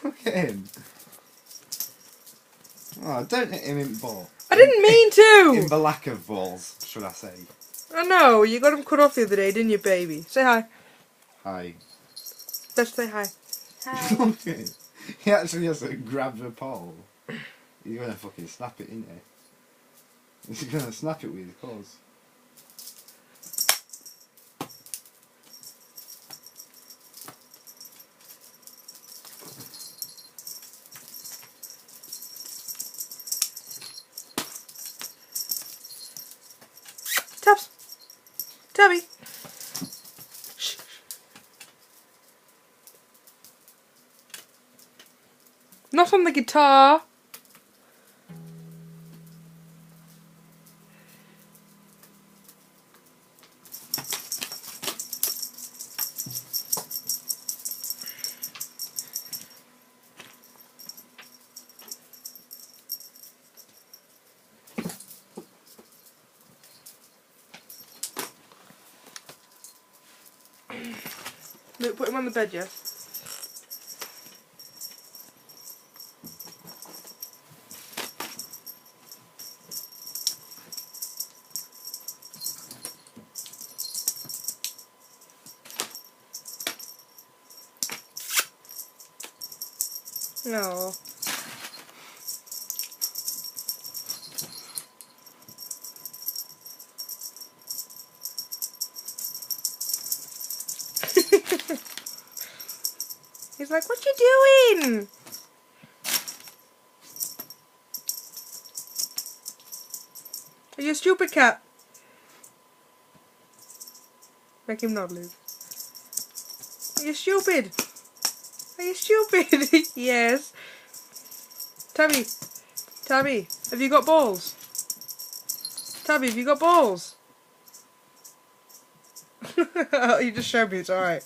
Look at him. Oh, don't hit him in ball. I didn't mean In to! the lack of balls, should I say. I know, you got him cut off the other day, didn't you, baby? Say hi. Hi. Let's say hi. Hi. Okay. He actually has to grab the pole. He's gonna fucking snap it, isn't he? He's gonna snap it with his claws. Tabs. Tabby. Shh. Not on the guitar. Look, put him on the bed, yeah? No. He's like, what you doing? Are you a stupid cat? Make him not lose. Are you stupid? Are you stupid? Yes. Tabby. Tabby, have you got balls? Tabby, have you got balls? You just showed me, it's alright.